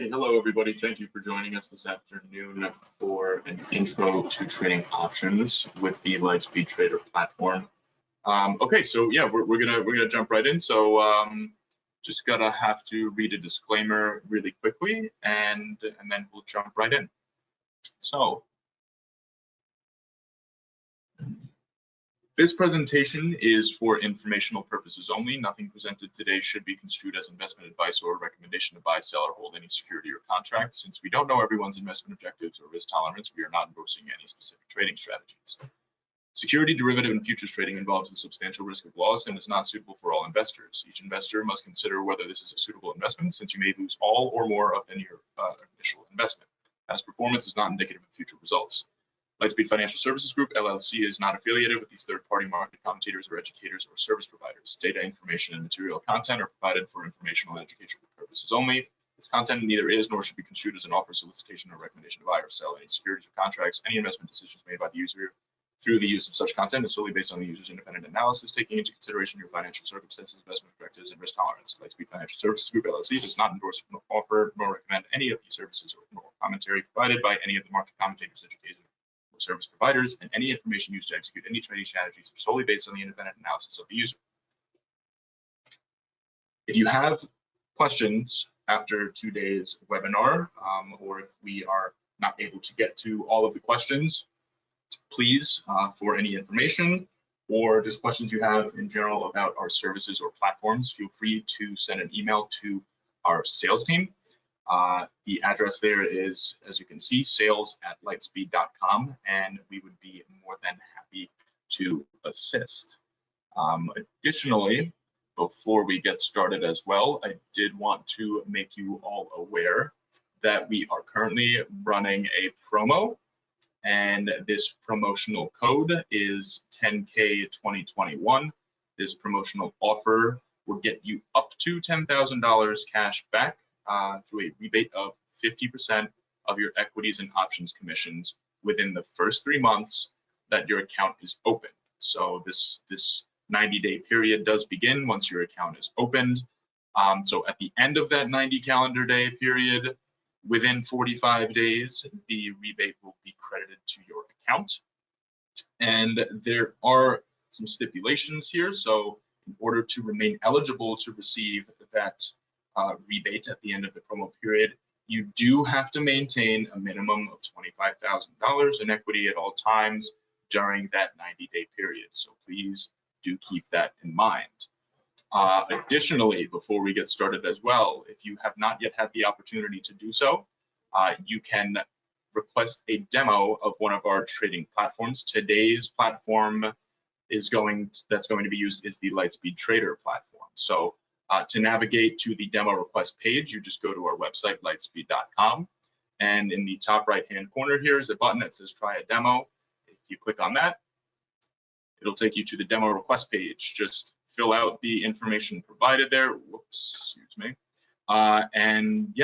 Hey, hello everybody. Thank you for joining us this afternoon for an intro to trading options with the Lightspeed Trader platform. Okay, so yeah, we're gonna jump right in. So just have to read a disclaimer really quickly, and then we'll jump right in. So this presentation is for informational purposes only. Nothing presented today should be construed as investment advice or recommendation to buy, sell, or hold any security or contract. Since we don't know everyone's investment objectives or risk tolerance, we are not endorsing any specific trading strategies. Security, derivative, and futures trading involves the substantial risk of loss and is not suitable for all investors. Each investor must consider whether this is a suitable investment, since you may lose all or more of your initial investment. Past performance is not indicative of future results. Lightspeed Financial Services Group, LLC is not affiliated with these third-party market commentators or educators or service providers. Data, information, and material content are provided for informational and educational purposes only. This content neither is nor should be construed as an offer, solicitation, or recommendation to buy or sell any securities or contracts. Any investment decisions made by the user through the use of such content is solely based on the user's independent analysis, taking into consideration your financial circumstances, investment objectives, and risk tolerance. Lightspeed Financial Services Group, LLC does not endorse, offer, nor recommend any of these services or commentary provided by any of the market commentators, educators, service providers, and any information used to execute any trading strategies are solely based on the independent analysis of the user. If you have questions after today's webinar, or if we are not able to get to all of the questions, please, for any information or just questions you have in general about our services or platforms, feel free to send an email to our sales team. The address there is, as you can see, sales@lightspeed.com, and we would be more than happy to assist. Additionally, before we get started as well, I did want to make you all aware that we are currently running a promo, and this promotional code is 10K2021. This promotional offer will get you up to $10,000 cash back through a rebate of 50% of your equities and options commissions within the first 3 months that your account is opened. So this 90-day period does begin once your account is opened. So at the end of that 90 calendar day period, within 45 days, the rebate will be credited to your account. And there are some stipulations here. So in order to remain eligible to receive that rebate at the end of the promo period, you do have to maintain a minimum of $25,000 in equity at all times during that 90-day period. So please do keep that in mind. Additionally, before we get started as well, if you have not yet had the opportunity to do so, you can request a demo of one of our trading platforms. Today's platform that's going to be used is the Lightspeed Trader platform. So to navigate to the demo request page, you just go to our website, lightspeed.com, and in the top right-hand corner here is a button that says try a demo. If you click on that, it'll take you to the demo request page. Just fill out the information provided there. Whoops, excuse me. And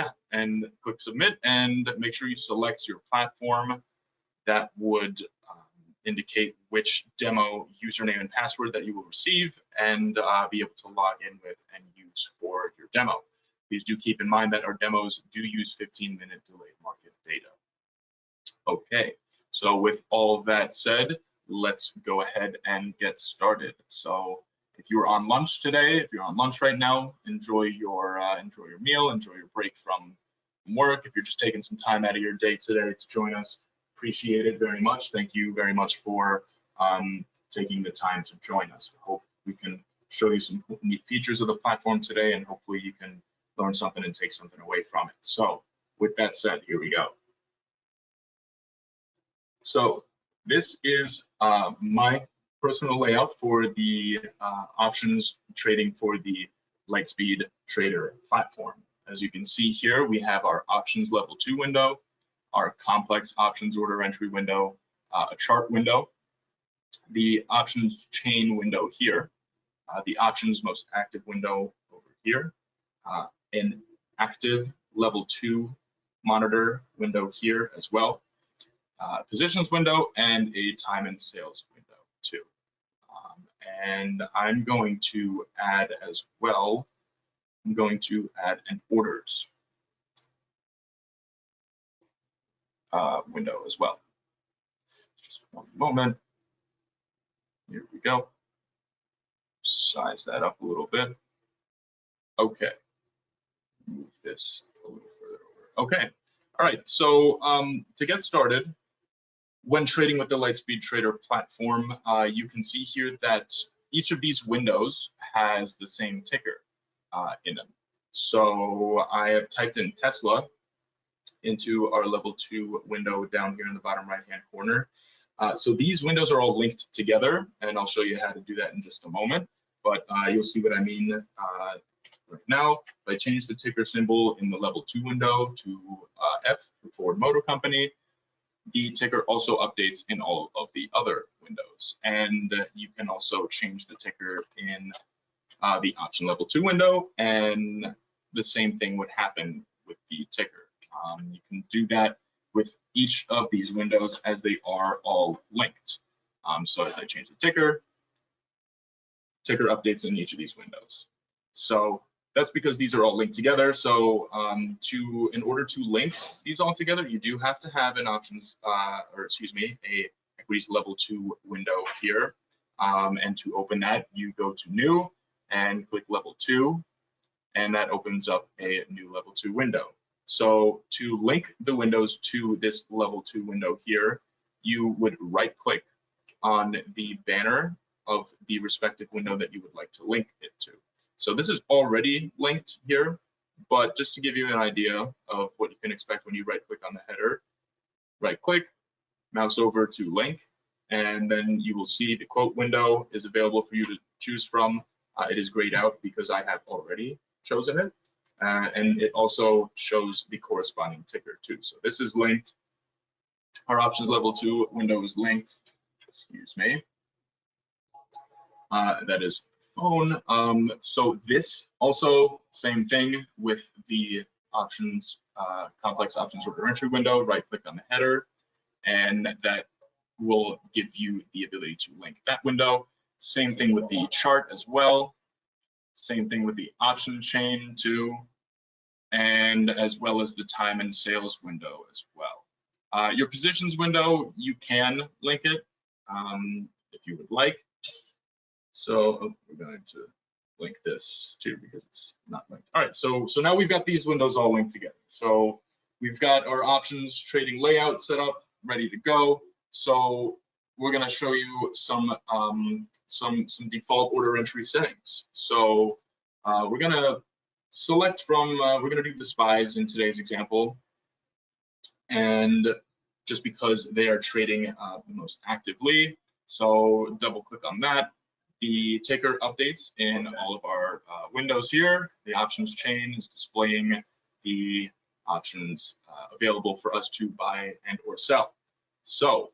click submit, and make sure you select your platform. That would indicate which demo username and password that you will receive and be able to log in with and use for your demo. Please do keep in mind that our demos do use 15-minute delayed market data. Okay, so with all that said, let's go ahead and get started. So if you're on lunch today, if you're on lunch right now, enjoy your meal, enjoy your break from work. If you're just taking some time out of your day today to join us, appreciate it very much. Thank you very much for taking the time to join us. I hope we can show you some neat features of the platform today, and hopefully you can learn something and take something away from it. So with that said, here we go. So this is my personal layout for the options trading for the Lightspeed Trader platform. As you can see here, we have our options level 2 window, our complex options order entry window, a chart window, the options chain window here, the options most active window over here, an active level 2 monitor window here as well, positions window, and a time and sales window too. And I'm going to add as well, I'm going to add an orders window as well. Just one moment. Here we go. Size that up a little bit. Okay. Move this a little further over. Okay. All right. So to get started, when trading with the Lightspeed Trader platform, you can see here that each of these windows has the same ticker in them. So I have typed in Tesla into our level 2 window down here in the bottom right hand corner. So these windows are all linked together, and I'll show you how to do that in just a moment. But you'll see what I mean right now. If I change the ticker symbol in the level 2 window to F for Ford Motor Company, the ticker also updates in all of the other windows. And you can also change the ticker in the option level 2 window, and the same thing would happen with the ticker. You can do that with each of these windows as they are all linked. So as I change the ticker updates in each of these windows. So that's because these are all linked together. So in order to link these all together, you do have to have an options, a equities level 2 window here. And to open that, you go to new and click level 2, and that opens up a new level 2 window. So to link the windows to this level 2 window here, you would right click on the banner of the respective window that you would like to link it to. So this is already linked here, but just to give you an idea of what you can expect when you right click on the header, right click, mouse over to link, and then you will see the quote window is available for you to choose from. It is grayed out because I have already chosen it, and it also shows the corresponding ticker too. So this is linked. Our options level 2 window is linked. Excuse me. That is phone. So this also same thing with the options, complex options order entry window. Right click on the header, and that will give you the ability to link that window. Same thing with the chart as well. Same thing with the option chain too, and as well as the time and sales window as well. Your positions window, you can link it if you would like. So we're going to link this too because it's not linked. All right, so now we've got these windows all linked together. So we've got our options trading layout set up, ready to go. So we're going to show you some default order entry settings. So we're going to select from, we're going to do the SPYs in today's example, and just because they are trading the most actively. So double click on that. The ticker updates in all of our windows here. The options chain is displaying the options available for us to buy and or sell. So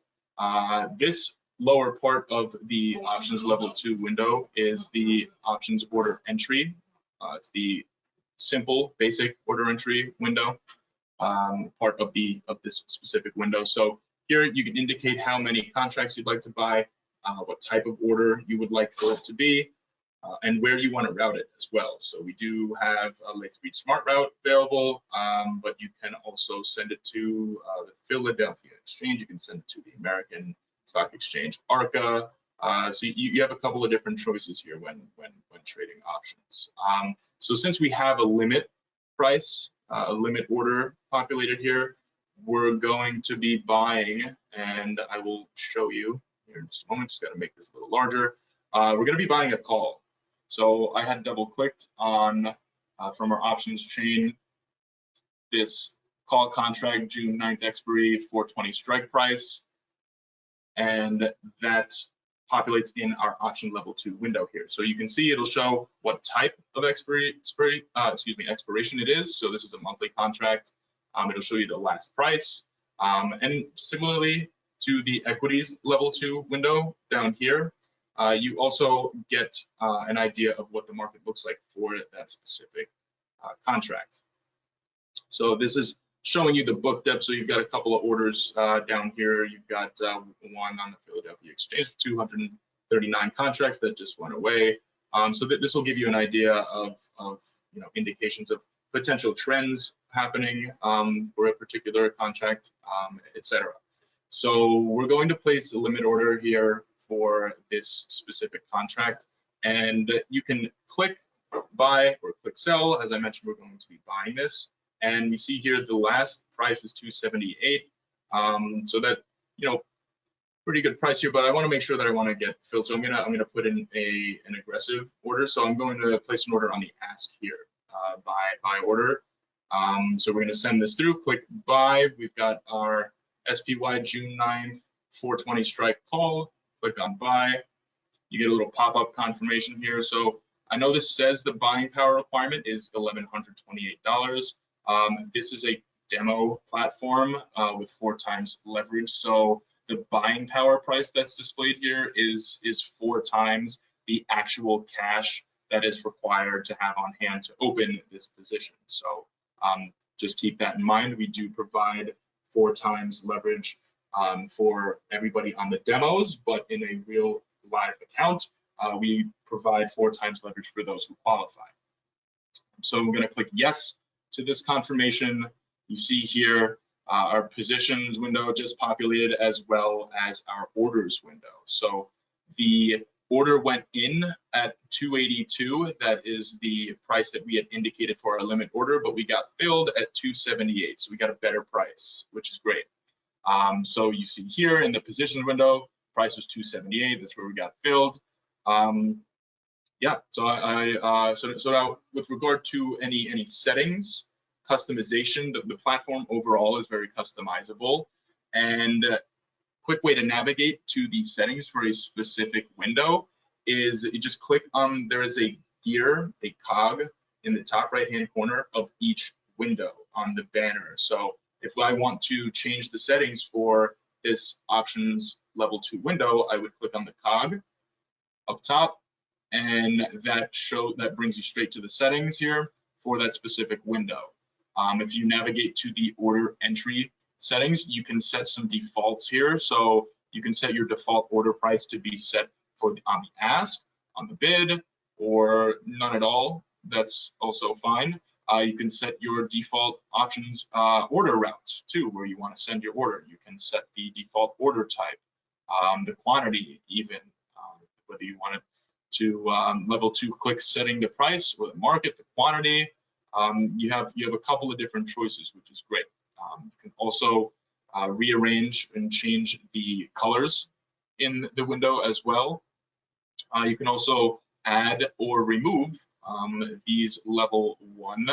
this lower part of the options level 2 window is the options order entry. It's the simple basic order entry window, part of this specific window. So here you can indicate how many contracts you'd like to buy, what type of order you would like for it to be, and where you want to route it as well. So we do have a Lightspeed Smart Route available, but you can also send it to the Philadelphia Exchange. You can send it to the American Stock Exchange, ARCA. So you have a couple of different choices here when trading options. So since we have a limit price, a limit order populated here, we're going to be buying, and I will show you here in just a moment. Just got to make this a little larger. We're going to be buying a call. So I had double clicked on from our options chain this call contract, June 9th expiry, 420 strike price, and that populates in our option level 2 window here. So you can see it'll show what type of expiration it is. So this is a monthly contract. It'll show you the last price, and similarly to the equities level 2 window down here, you also get an idea of what the market looks like for that specific contract. So this is showing you the book depth. So you've got a couple of orders down here. You've got one on the Philadelphia Exchange, 239 contracts that just went away. So this will give you an idea of indications of potential trends happening for a particular contract, etc. So we're going to place a limit order here for this specific contract, and you can click buy or click sell. As I mentioned, we're going to be buying this, and we see here the last price is 278. So that, you know, pretty good price here, but I want to make sure that I want to get filled. So I'm gonna put in an aggressive order. So I'm going to place an order on the ask here, buy order. So we're going to send this through. Click buy. We've got our SPY June 9th 420 strike call. Click on buy. You get a little pop-up confirmation here. So I know this says the buying power requirement is $1,128. This is a demo platform with 4 times leverage. So the buying power price that's displayed here is 4 times the actual cash that is required to have on hand to open this position. So just keep that in mind. We do provide 4 times leverage for everybody on the demos, but in a real live account, we provide 4 times leverage for those who qualify. So I'm going to click yes to this confirmation. You see here our positions window just populated, as well as our orders window. So the order went in at 282. That is the price that we had indicated for our limit order, but we got filled at 278. So we got a better price, which is great. So you see here in the positions window, price was 278. That's where we got filled. Yeah, so so now with regard to any settings, customization, the platform overall is very customizable, and quick way to navigate to the settings for a specific window is you just click on, there is a gear, a cog in the top right hand corner of each window on the banner. So if I want to change the settings for this options level 2 window, I would click on the cog up top, and that brings you straight to the settings here for that specific window. If you navigate to the order entry settings, you can set some defaults here. So you can set your default order price to be set for on the ask, on the bid, or none at all. That's also fine. You can set your default options order route too, where you want to send your order. You can set the default order type, the quantity even, whether you want it to level 2 click setting the price or the market, the quantity. You have a couple of different choices, which is great. You can also rearrange and change the colors in the window as well. You can also add or remove these level 1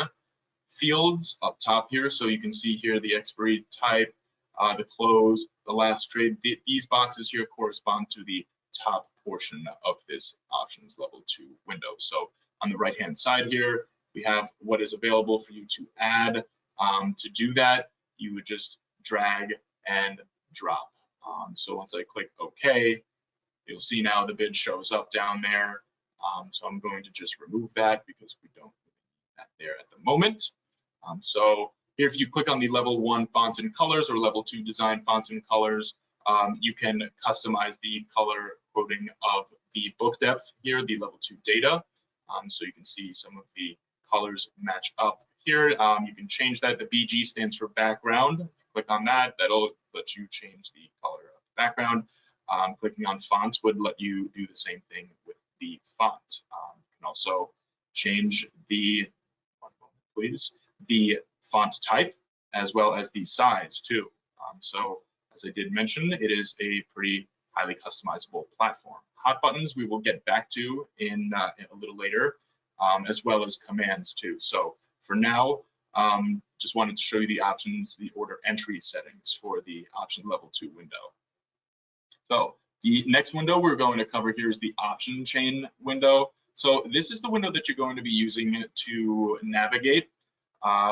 fields up top here. So you can see here the expiry type, the close, the last trade. These boxes here correspond to the top portion of this options level 2 window. So on the right hand side here, we have what is available for you to add. To do that, you would just drag and drop. So once I click OK, you'll see now the bid shows up down there. So I'm going to just remove that because we don't need that there at the moment. So here, if you click on the level 1 fonts and colors or level 2 design fonts and colors, you can customize the color coding of the book depth here, the level 2 data. So you can see some of the colors match up here. You can change that. The BG stands for background. Click on that. That'll let you change the color of the background. Clicking on fonts would let you do the same thing with the font. You can also change the, one moment please, the font type as well as the size too. So as I did mention, it is a pretty highly customizable platform. Hot buttons we will get back to in a little later, as well as commands too. So for now, just wanted to show you the options, the order entry settings for the option level 2 window. So the next window we're going to cover here is the option chain window. So this is the window that you're going to be using to navigate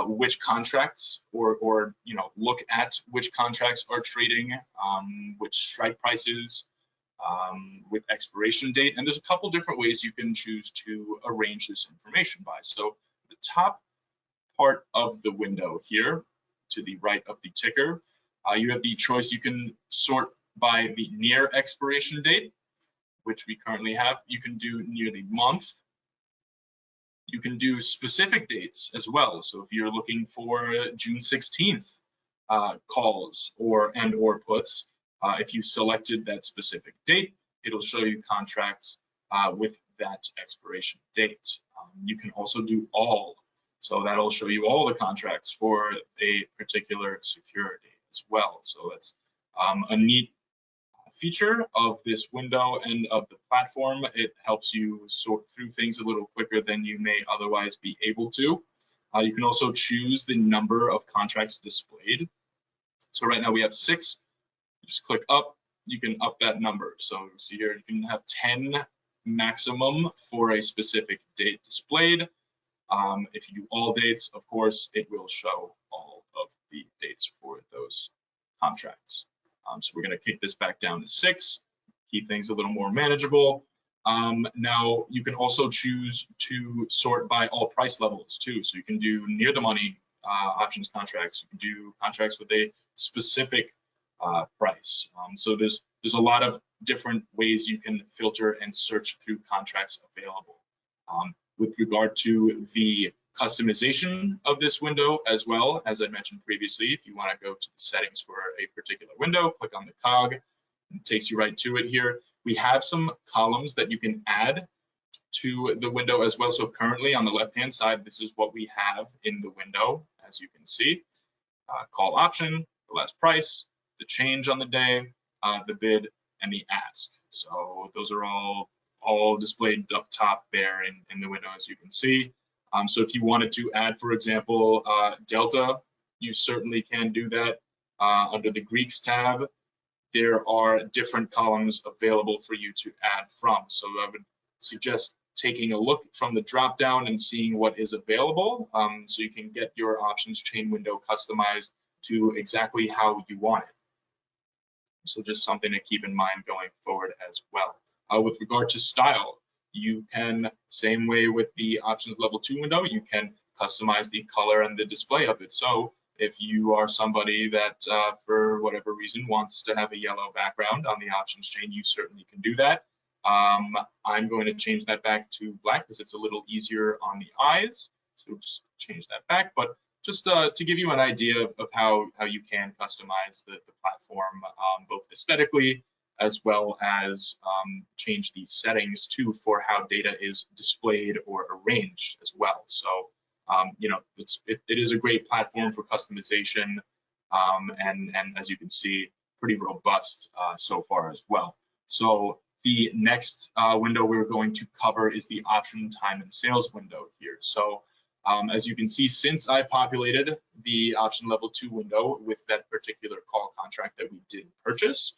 which contracts or look at which contracts are trading, which strike prices, with expiration date. And there's a couple different ways you can choose to arrange this information by. So the top part of the window here to the right of the ticker, you have the choice. You can sort by the near expiration date, which we currently have. You can do near the month. You can do specific dates as well. So if you're looking for June 16th calls or puts, if you selected that specific date, it'll show you contracts with that expiration date. You can also do all. So that'll show you all the contracts for a particular security as well. So that's a neat feature of this window and of the platform. It helps you sort through things a little quicker than you may otherwise be able to. You can also choose the number of contracts displayed. So right now we have 6. You just click up, you can up that number. So you see here, you can have 10 maximum for a specific date displayed. If you do all dates, of course, it will show all of the dates for those contracts. So we're going to kick this back down to 6, keep things a little more manageable. Now you can also choose to sort by all price levels too. So you can do near the money options contracts. You can do contracts with a specific price. So there's a lot of different ways you can filter and search through contracts available. With regard to the customization of this window as well, as I mentioned previously, if you want to go to the settings for a particular window, click on the cog, it takes you right to it here. We have some columns that you can add to the window as well. So currently on the left-hand side, this is what we have in the window, as you can see. Call option, the last price, the change on the day, the bid, and the ask. So those are all displayed up top there in the window, as you can see. So if you wanted to add, for example, Delta, you certainly can do that. Under the Greeks tab, there are different columns available for you to add from. So I would suggest taking a look from the drop down and seeing what is available, so you can get your options chain window customized to exactly how you want it. So just something to keep in mind going forward as well. With regard to style, you can, same way with the options level 2 window, you can customize the color and the display of it. So if you are somebody that for whatever reason wants to have a yellow background on the options chain, you certainly can do that. I'm going to change that back to black because it's a little easier on the eyes. So just change that back. But just to give you an idea of how you can customize the platform, both aesthetically as well as change the settings too for how data is displayed or arranged as well. So you know, it is a great platform for customization, and as you can see, pretty robust so far as well. So the next window we're going to cover is the option time and sales window here. So as you can see, since I populated the option level 2 window with that particular call contract that we did purchase,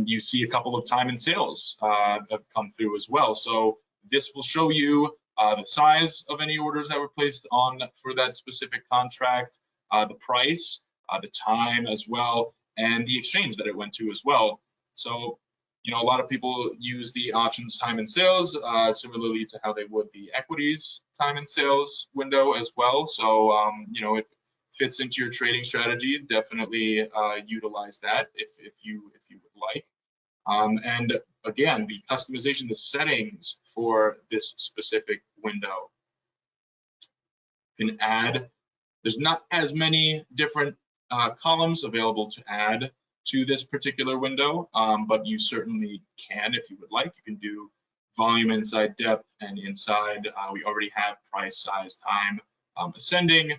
you see a couple of time and sales have come through as well. So this will show you the size of any orders that were placed on for that specific contract, the price, the time as well, and the exchange that it went to as well. So, you know, a lot of people use the options time and sales similarly to how they would the equities time and sales window as well. So, you know, if it fits into your trading strategy, definitely utilize that if you would like. And again, the customization, the settings for this specific window can add. There's not as many different columns available to add to this particular window, but you certainly can if you would like. You can do volume inside, depth, and inside. We already have price, size, time, ascending,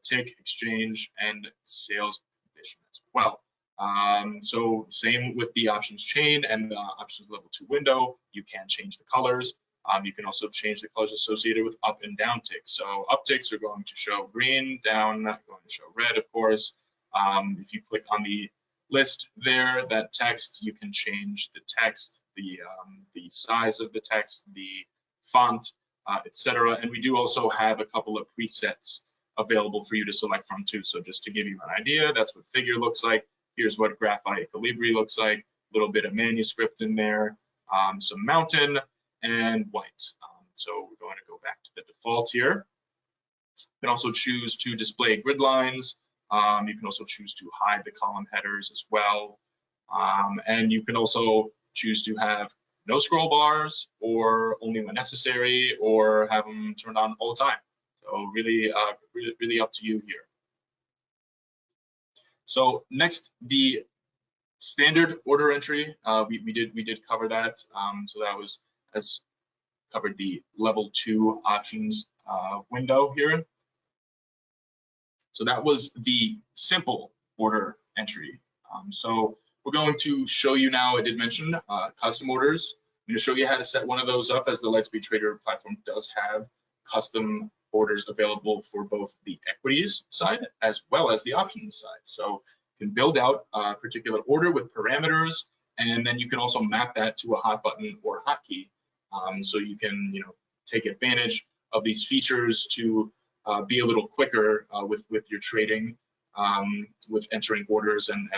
tick, exchange, and sales condition as well. So same with the options chain and the options level 2 window. You can change the colors. You can also change the colors associated with up and down ticks. So up ticks are going to show green, down going to show red, of course. If you click on the list there, that text, you can change the text, the size of the text, the font, etc. And we do also have a couple of presets available for you to select from too. So just to give you an idea, that's what figure looks like. Here's what graphite calibri looks like, a little bit of manuscript in there, some mountain, and white. So we're going to go back to the default here. You can also choose to display grid lines. You can also choose to hide the column headers as well. And you can also choose to have no scroll bars, or only when necessary, or have them turned on all the time. So really up to you here. So next, the standard order entry. We did cover that. So that was as covered the level 2 options window here. So that was the simple order entry. So we're going to show you now, I did mention custom orders. I'm going to show you how to set one of those up, as the Lightspeed Trader platform does have custom orders available for both the equities side as well as the options side. So you can build out a particular order with parameters, and then you can also map that to a hot button or hotkey. So you can take advantage of these features to be a little quicker with your trading, with entering orders and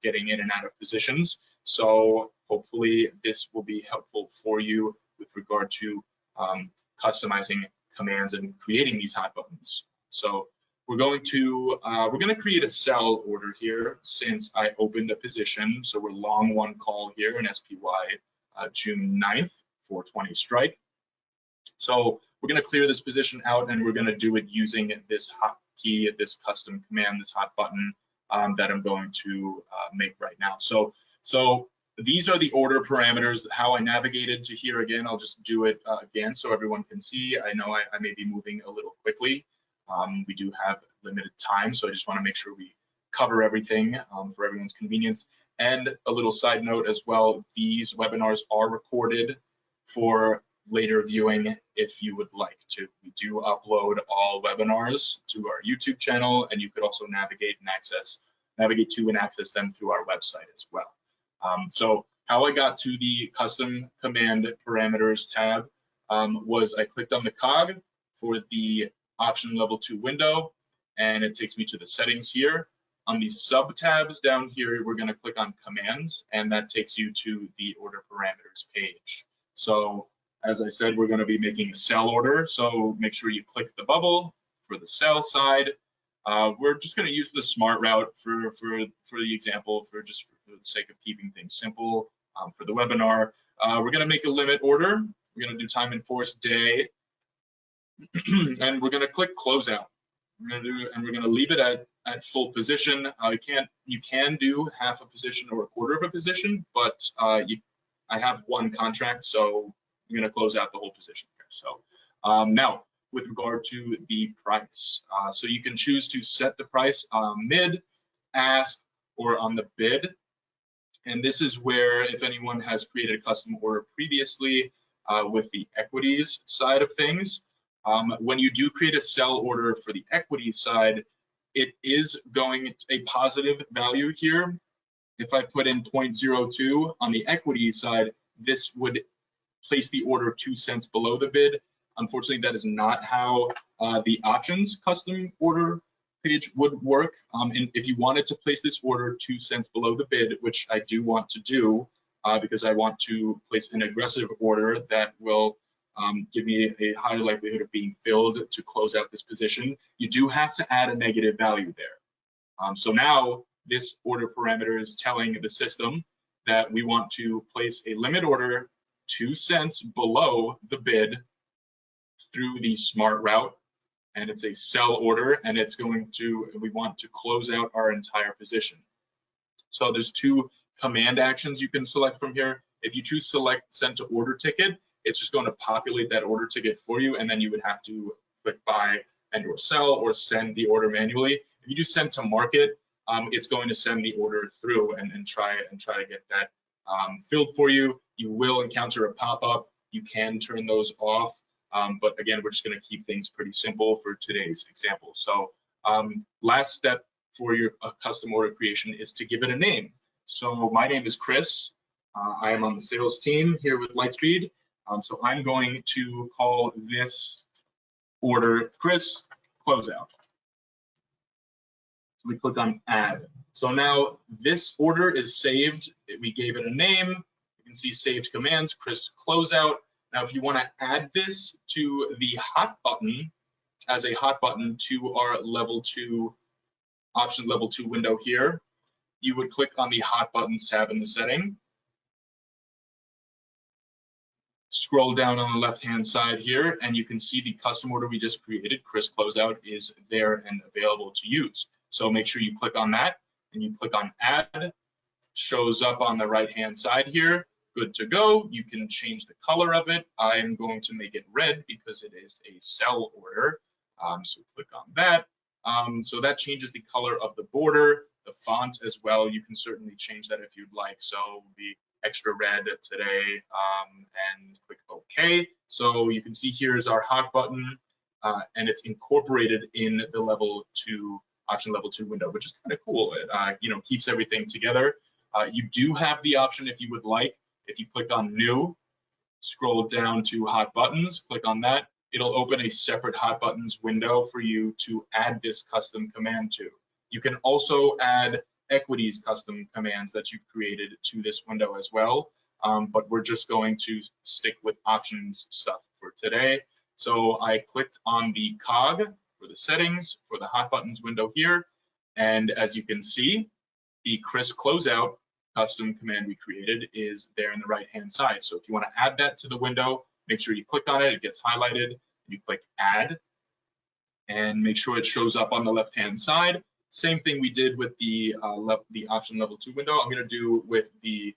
getting in and out of positions. So hopefully this will be helpful for you with regard to customizing commands and creating these hot buttons. So we're going to create a sell order here, since I opened a position. So we're long one call here in SPY June 9th, 420 strike. So we're going to clear this position out, and we're going to do it using this hotkey, this custom command, this hot button that I'm going to make right now. So these are the order parameters. How I navigated to here again, I'll just do it again so everyone can see. I know I may be moving a little quickly. We do have limited time, so I just want to make sure we cover everything for everyone's convenience. And a little side note as well, these webinars are recorded for later viewing if you would like to. We do upload all webinars to our YouTube channel, and you could also navigate to and access them through our website as well. So how I got to the custom command parameters tab was I clicked on the cog for the option level 2 window, and it takes me to the settings here. On these sub tabs down here, we're going to click on commands, and that takes you to the order parameters page. So as I said, we're going to be making a sell order, so make sure you click the bubble for the sell side. We're just going to use the smart route for the example, for the sake of keeping things simple for the webinar. We're going to make a limit order. We're going to do time in force day, and we're going to click closeout. We're going to leave it at full position. You can do half a position or a quarter of a position, but I have one contract, so I'm going to close out the whole position here. So now, with regard to the price, so you can choose to set the price mid, ask, or on the bid. And this is where, if anyone has created a custom order previously with the equities side of things, when you do create a sell order for the equities side, it is going to a positive value here. If I put in 0.02 on the equity side, this would place the order 2 cents below the bid. Unfortunately, that is not how the options custom order page would work. And if you wanted to place this order 2 cents below the bid, which I do want to do because I want to place an aggressive order that will give me a higher likelihood of being filled to close out this position, you do have to add a negative value there. So now this order parameter is telling the system that we want to place a limit order 2 cents below the bid through the smart route, and it's a sell order, and we want to close out our entire position. So there's 2 command actions you can select from here. If you choose select send to order ticket, it's just going to populate that order ticket for you, and then you would have to click buy and or sell or send the order manually. If you do send to market, it's going to send the order through and try to get that filled for you. You will encounter a pop-up. You can turn those off, but again, we're just going to keep things pretty simple for today's example. So last step for your custom order creation is to give it a name. So my name is Chris. I am on the sales team here with Lightspeed. So I'm going to call this order Chris Closeout. So we click on add. So now this order is saved. We gave it a name. You can see saved commands, Chris Closeout. Now, if you want to add this to the hot button as a hot button to our level 2 option level 2 window here, you would click on the hot buttons tab in the setting. Scroll down on the left-hand side here, and you can see the custom order we just created, Chris Closeout, is there and available to use. So make sure you click on that, and you click on Add. Shows up on the right-hand side here. Good to go. You can change the color of it. I'm going to make it red because it is a sell order. So click on that. So that changes the color of the border, the font as well. You can certainly change that if you'd like. So the extra red today, and click OK. So you can see here's our hot button, and it's incorporated in the level 2 option level 2 window, which is kind of cool. It keeps everything together. You do have the option, if you would like, if you click on New, scroll down to Hot Buttons, click on that. It'll open a separate Hot Buttons window for you to add this custom command to. You can also add equities custom commands that you've created to this window as well, but we're just going to stick with options stuff for today. So I clicked on the cog for the settings for the Hot Buttons window here, and as you can see, the Chris Closeout custom command we created is there in the right-hand side. So if you want to add that to the window, make sure you click on it, it gets highlighted, you click Add, and make sure it shows up on the left-hand side. Same thing we did with the option level 2 window. I'm going to do with the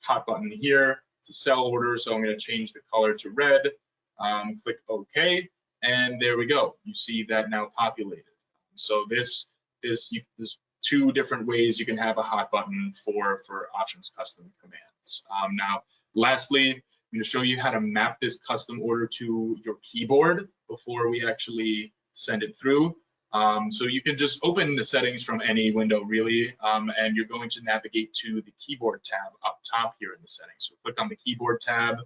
hot button here. It's a sell order, so I'm going to change the color to red. Click OK, and there we go. You see that now populated. So there's 2 different ways you can have a hot button for options custom commands. Now, lastly, I'm going to show you how to map this custom order to your keyboard before we actually send it through. So you can just open the settings from any window really, and you're going to navigate to the keyboard tab up top here in the settings. So click on the keyboard tab,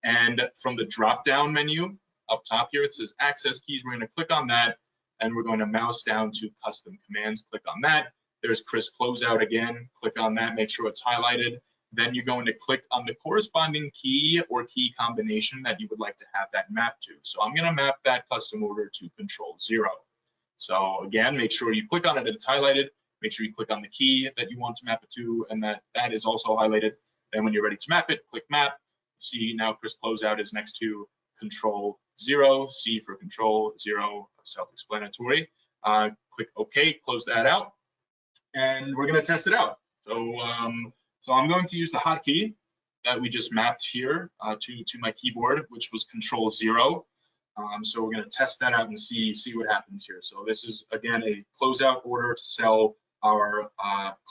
and from the drop-down menu up top here, it says Access Keys. We're going to click on that, and we're going to mouse down to Custom Commands. Click on that. There's Chris Closeout again. Click on that, make sure it's highlighted. Then you're going to click on the corresponding key or key combination that you would like to have that mapped to. So I'm going to map that custom order to Control-0. So again, make sure you click on it and it's highlighted. Make sure you click on the key that you want to map it to, and that is also highlighted. Then when you're ready to map it, click Map. See now Chris Closeout is next to Control-0, C for Control-0, self-explanatory. Click OK, close that out, and we're going to test it out. So I'm going to use the hotkey that we just mapped here to my keyboard, which was Control-0. So we're going to test that out and see what happens here. So this is, again, a closeout order to sell our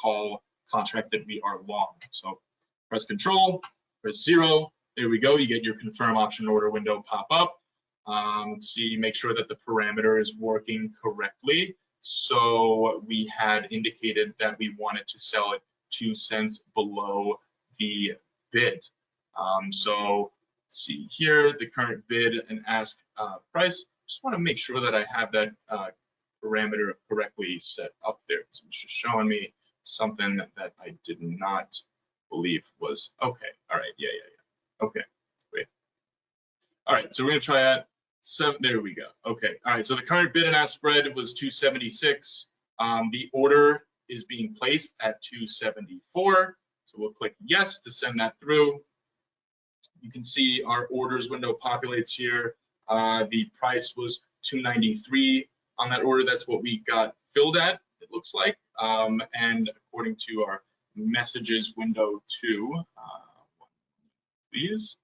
call contract that we are long. So press Control, press 0. There we go. You get your confirm option order window pop up. Let's see, make sure that the parameter is working correctly. So we had indicated that we wanted to sell it 2 cents below the bid. So let's see here, the current bid and ask price. Just want to make sure that I have that parameter correctly set up there. So it's just showing me something that I did not believe was okay. All right, yeah. Okay, great. All right, so we're gonna try that. So there we go. Okay, all right. So the current bid and ask spread was 276. The order is being placed at 274. So we'll click yes to send that through. You can see our orders window populates here. The price was 293 on that order. That's what we got filled at, it looks like. And according to our messages window too, please.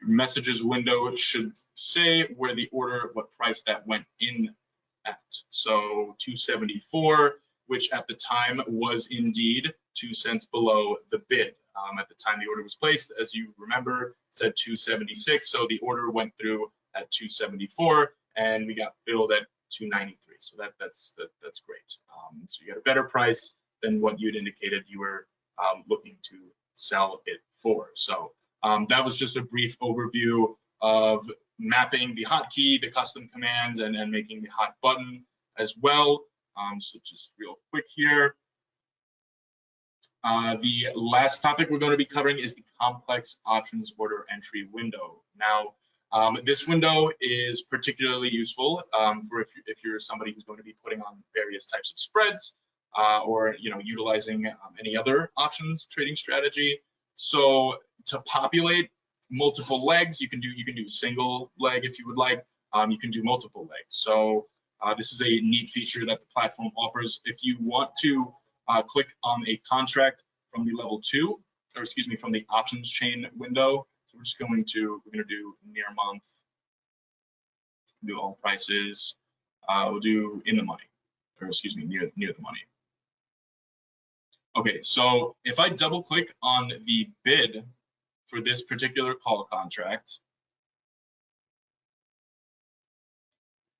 Your messages window should say where the order, what price that went in at. So 274, which at the time was indeed 2 cents below the bid. At the time the order was placed, as you remember, said 276. So the order went through at 274, and we got filled at 293. So that's great. So you got a better price than what you'd indicated you were looking to sell it for. So that was just a brief overview of mapping the hotkey, the custom commands, and making the hot button as well. So just real quick here. The last topic we're going to be covering is the complex options order entry window. Now, this window is particularly useful for if you're somebody who's going to be putting on various types of spreads or utilizing any other options trading strategy. So to populate multiple legs. You can do single leg if you would like. You can do multiple legs. So this is a neat feature that the platform offers. If you want to click on a contract from the level 2, or excuse me, from the options chain window. So we're just going to do near month, do all prices. We'll do in the money, or excuse me, near the money. Okay, so if I double click on the bid for this particular call contract,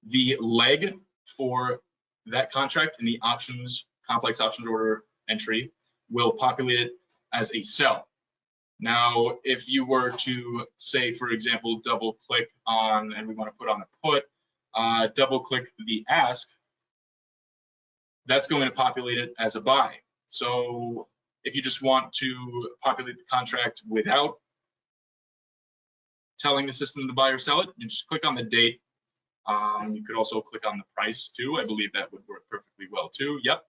the leg for that contract in the options, complex options order entry will populate it as a sell. Now, if you were to say, for example, double click on, and we want to put on a put, double click the ask, that's going to populate it as a buy. So if you just want to populate the contract without telling the system to buy or sell it, you just click on the date. You could also click on the price too. I believe that would work perfectly well too. Yep.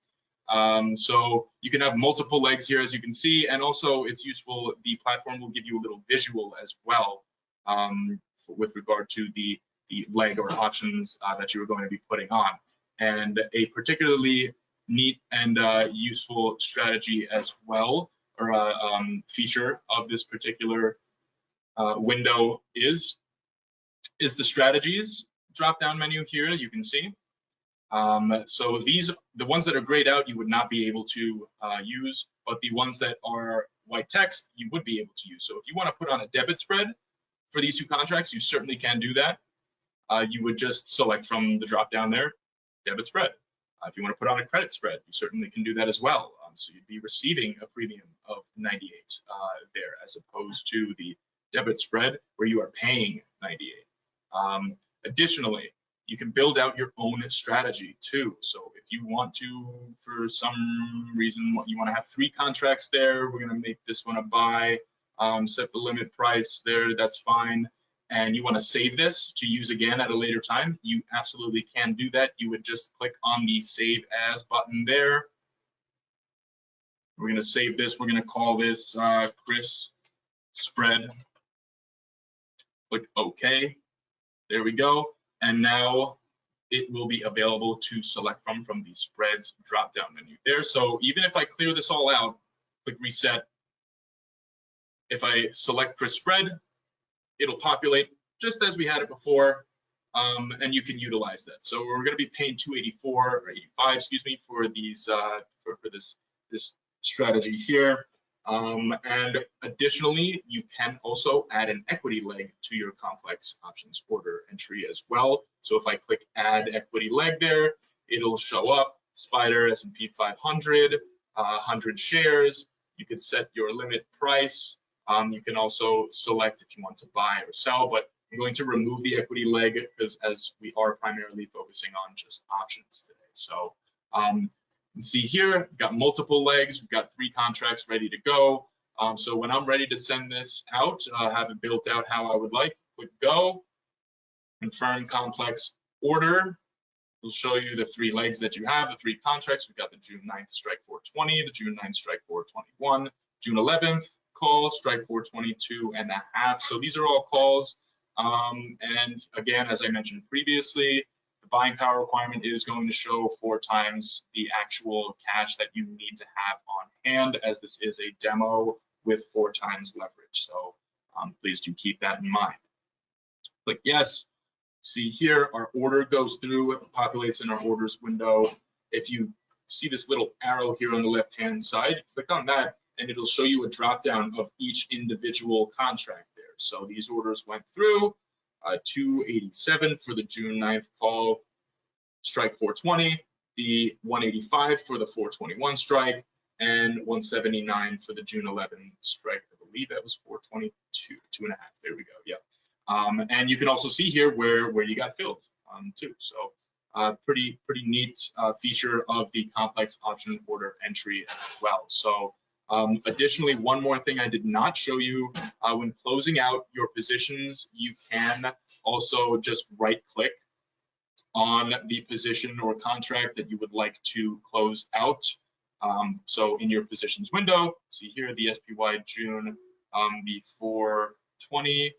So you can have multiple legs here, as you can see, and also it's useful. The platform will give you a little visual as well with regard to the leg or options that you are going to be putting on. And a particularly neat and useful strategy as well, or feature of this particular window is the strategies drop-down menu here. You can see. So the ones that are grayed out, you would not be able to use, but the ones that are white text, you would be able to use. So if you want to put on a debit spread for these two contracts, you certainly can do that. You would just select from the drop-down there, debit spread. If you want to put on a credit spread, you certainly can do that as well. So you'd be receiving a premium of 98 there, as opposed to the debit spread where you are paying 98. Additionally, you can build out your own strategy too. So if you want to, for some reason, you want to have 3 contracts there, we're going to make this one a buy, set the limit price there, that's fine. And you want to save this to use again at a later time, you absolutely can do that. You would just click on the Save As button there. We're going to save this. We're going to call this Chris Spread. Click OK. There we go. And now it will be available to select from the spreads drop-down menu there. So even if I clear this all out, click Reset. If I select Chris Spread, it'll populate just as we had it before, and you can utilize that. So we're going to be paying 284 or 85, excuse me, for these for this strategy here. And additionally, you can also add an equity leg to your complex options order entry as well. So if I click Add Equity Leg there, it'll show up Spider S&P 500, 100 shares. You could set your limit price. You can also select if you want to buy or sell, but I'm going to remove the equity leg because as we are primarily focusing on just options today. So you can see here, we've got multiple legs, we've got 3 contracts ready to go. So when I'm ready to send this out, have it built out how I would like, click Go, confirm complex order. It'll show you the 3 legs that you have, the 3 contracts. We've got the June 9th strike 420, the June 9th strike 421, June 11th call, strike 422.5. So these are all calls. And again, as I mentioned previously, the buying power requirement is going to show 4 times the actual cash that you need to have on hand, as this is a demo with 4 times leverage. So please do keep that in mind. Click yes. See here, our order goes through, it populates in our orders window. If you see this little arrow here on the left-hand side, click on that, and it'll show you a drop-down of each individual contract there. So these orders went through, 287 for the June 9th call, strike 420, the 185 for the 421 strike, and 179 for the June 11 strike. I believe that was 422, 2.5. There we go. Yeah. And you can also see here where you got filled too. So pretty neat feature of the complex option order entry as well. So additionally, one more thing I did not show you, when closing out your positions, you can also just right click on the position or contract that you would like to close out. So in your positions window, see here the SPY June, the 20.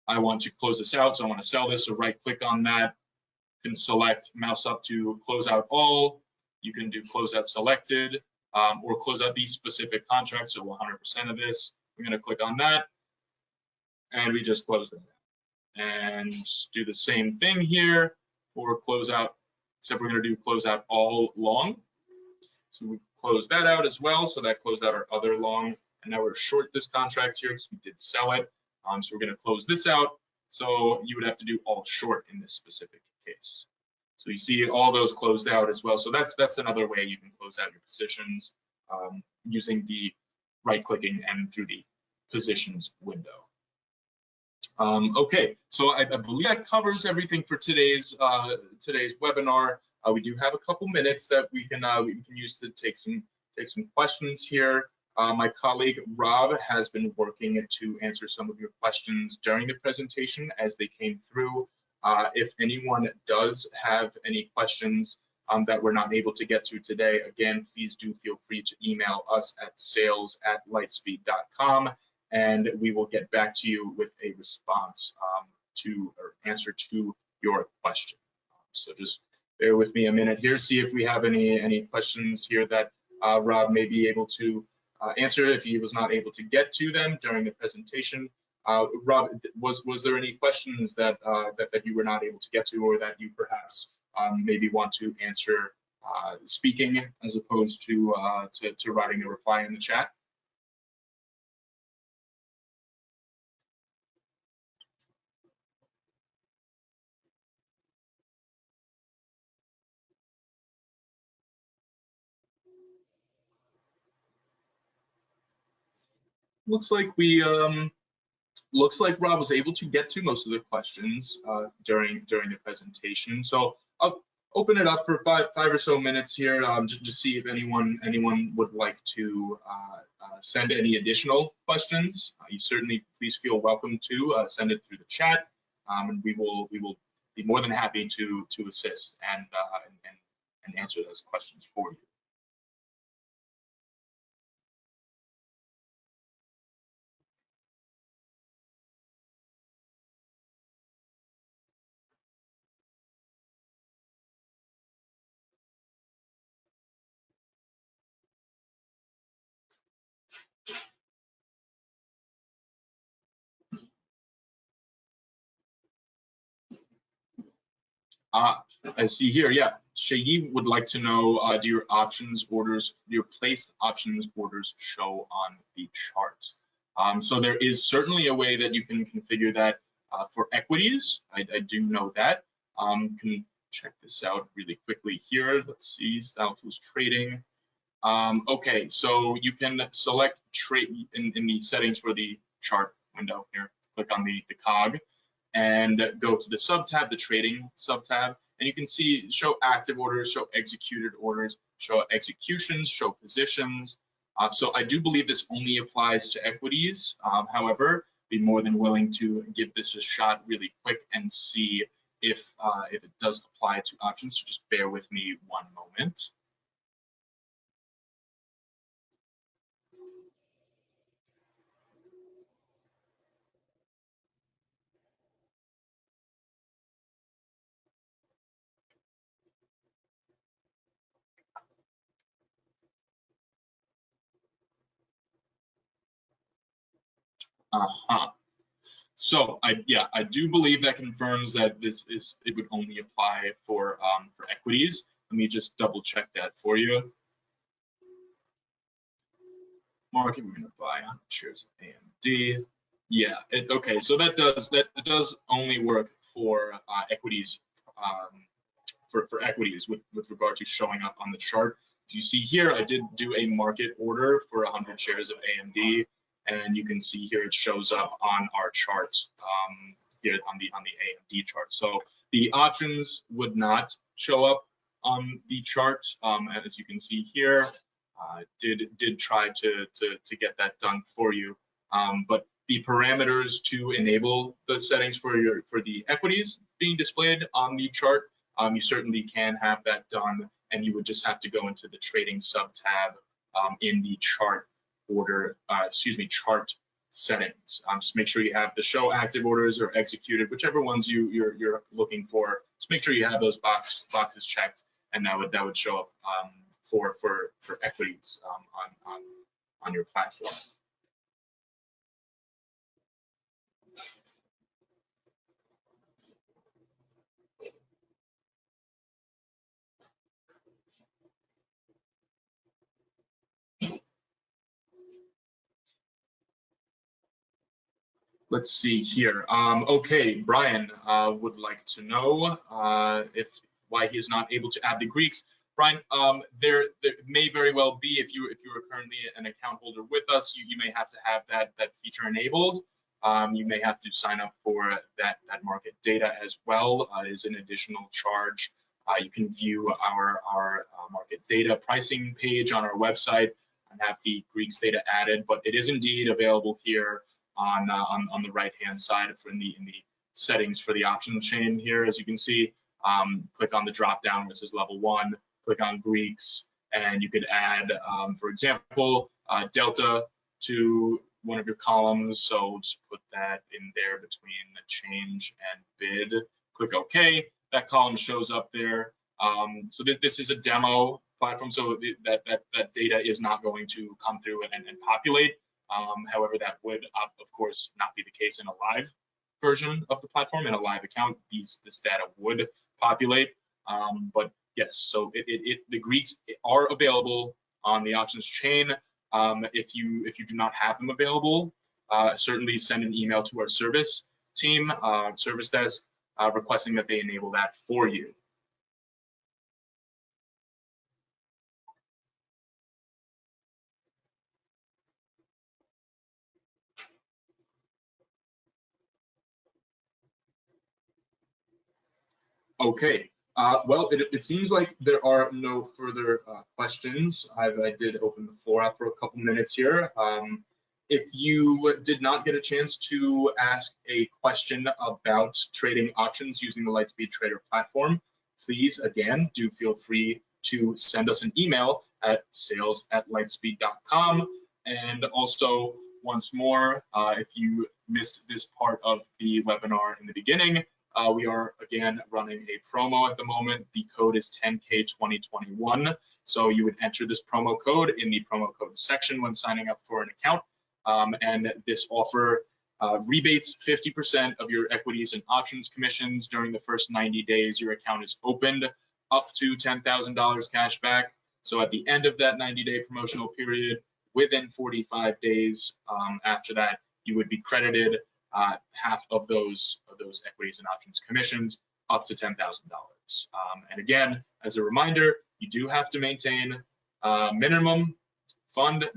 I want to close this out, so I want to sell this. So right click on that, can select mouse up to close out all. You can do close out selected or close out these specific contracts. So 100% of this. I'm going to click on that and we just close that out. And do the same thing here for close out, except we're going to do close out all long. So we close that out as well. So that closed out our other long. And now we're short this contract here because we did sell it. So we're going to close this out. So you would have to do all short in this specific case. So you see all those closed out as well. So that's another way you can close out your positions using the right clicking and through the positions window. Okay, so I believe that covers everything for today's webinar. We do have a couple minutes that we can use to take some questions here. My colleague Rob has been working to answer some of your questions during the presentation as they came through. If anyone does have any questions that we're not able to get to today, again, please do feel free to email us at sales@lightspeed.com, and we will get back to you with a response or answer to your question. So just bear with me a minute here, see if we have any questions here that Rob may be able to answer if he was not able to get to them during the presentation. Rob, was there any questions that you were not able to get to, or that you perhaps maybe want to answer speaking as opposed to writing a reply in the chat? Looks like Rob was able to get to most of the questions during the presentation. So I'll open it up for five or so minutes here just to see if anyone would like to send any additional questions. You certainly please feel welcome to send it through the chat, and we will be more than happy to assist and answer those questions for you. I see here, yeah. Shayi would like to know, do your placed options orders show on the chart? So there is certainly a way that you can configure that for equities. I do know that. Can check this out really quickly here. Let's see, Style-Tools Trading. Okay, so you can select trade in the settings for the chart window here. Click on the cog and go to the sub-tab, the trading sub-tab, and you can see show active orders, show executed orders, show executions, show positions. So I do believe this only applies to equities. However, be more than willing to give this a shot really quick and see if it does apply to options. So just bear with me one moment. So I do believe that confirms that it would only apply for equities. Let me just double check that for you. Market, we're gonna buy 100 shares of AMD. Yeah, okay, so that does only work for equities, for equities with regard to showing up on the chart. As you see here, I did do a market order for 100 shares of AMD, and you can see here it shows up on our chart here on the AMD chart. So the options would not show up on the chart, as you can see here. Did try to get that done for you, but the parameters to enable the settings for the equities being displayed on the chart, you certainly can have that done, and you would just have to go into the trading sub tab in the chart settings. Just make sure you have the show active orders or executed, whichever ones you're looking for. Just make sure you have those boxes checked, and that would show up for equities on your platform. Let's see here. Okay, Brian would like to know why he is not able to add the Greeks. Brian, there may very well be, if you are currently an account holder with us, you may have to have that feature enabled. You may have to sign up for that market data as well. Is an additional charge. You can view our market data pricing page on our website and have the Greeks data added, but it is indeed available here on the right-hand side in the settings for the option chain here. As you can see, click on the drop down where it says level 1, click on Greeks, and you could add, for example, delta to one of your columns. So just put that in there between the change and bid. Click OK. That column shows up there. So this is a demo platform, so that data is not going to come through and populate. However, that would, of course, not be the case in a live version of the platform. In a live account, this data would populate. But yes, so the Greeks are available on the options chain. If you do not have them available, certainly send an email to our service team, service desk, requesting that they enable that for you. Okay, well, it seems like there are no further questions. I did open the floor up for a couple minutes here. If you did not get a chance to ask a question about trading options using the Lightspeed Trader platform, please, again, do feel free to send us an email at sales@lightspeed.com. And also, once more, if you missed this part of the webinar in the beginning, we are again running a promo at the moment. The code is 10K2021. So you would enter this promo code in the promo code section when signing up for an account. And this offer rebates 50% of your equities and options commissions during the first 90 days your account is opened, up to $10,000 cash back. So at the end of that 90-day promotional period, within 45 days after that, you would be credited half of those equities and options commissions, up to $10,000. And again, as a reminder, you do have to maintain minimum fund and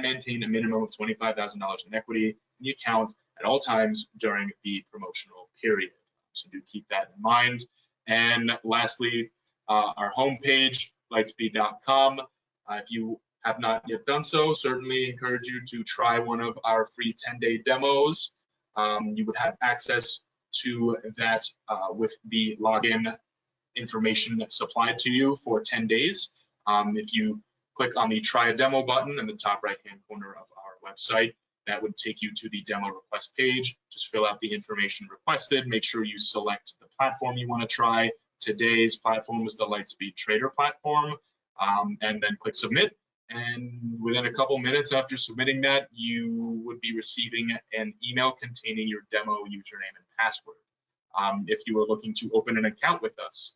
maintain a minimum of $25,000 in equity in the account at all times during the promotional period. So do keep that in mind. And lastly, our homepage, lightspeed.com. If you have not yet done so, certainly encourage you to try one of our free 10-day demos. You would have access to that with the login information supplied to you for 10 days. If you click on the try a demo button in the top right-hand corner of our website, that would take you to the demo request page. Just fill out the information requested. Make sure you select the platform you want to try. Today's platform is the Lightspeed Trader platform, and then click submit. And within a couple minutes after submitting that, you would be receiving an email containing your demo username and password. If you are looking to open an account with us,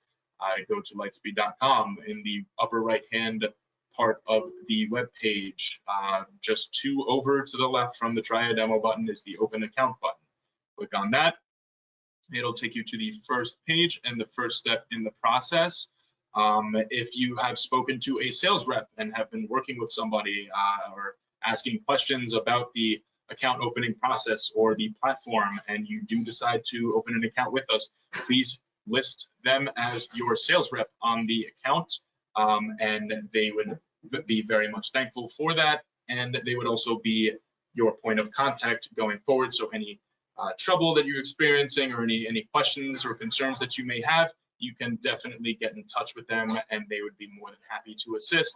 go to lightspeed.com. In the upper right-hand part of the web page, just 2 over to the left from the try a demo button is the open account button. Click on that. It'll take you to the first page and the first step in the process. If you have spoken to a sales rep and have been working with somebody or asking questions about the account opening process or the platform, and you do decide to open an account with us, please list them as your sales rep on the account, and they would be very much thankful for that, and they would also be your point of contact going forward. So any trouble that you're experiencing or any questions or concerns that you may have, you can definitely get in touch with them and they would be more than happy to assist.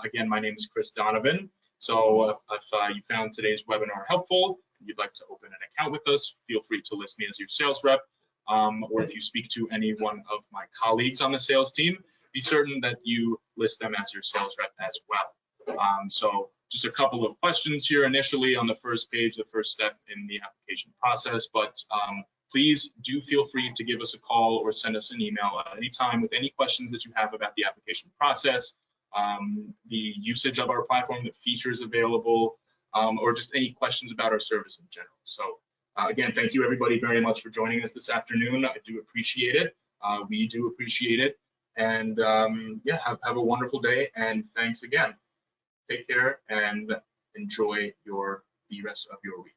Again, my name is Chris Donovan. So if you found today's webinar helpful, you'd like to open an account with us, feel free to list me as your sales rep. Or if you speak to any one of my colleagues on the sales team, be certain that you list them as your sales rep as well. So just a couple of questions here initially on the first page, the first step in the application process, but please do feel free to give us a call or send us an email at any time with any questions that you have about the application process, the usage of our platform, the features available, or just any questions about our service in general. So again, thank you everybody very much for joining us this afternoon. I do appreciate it. We do appreciate it. And yeah, have a wonderful day, and thanks again. Take care and enjoy the rest of your week.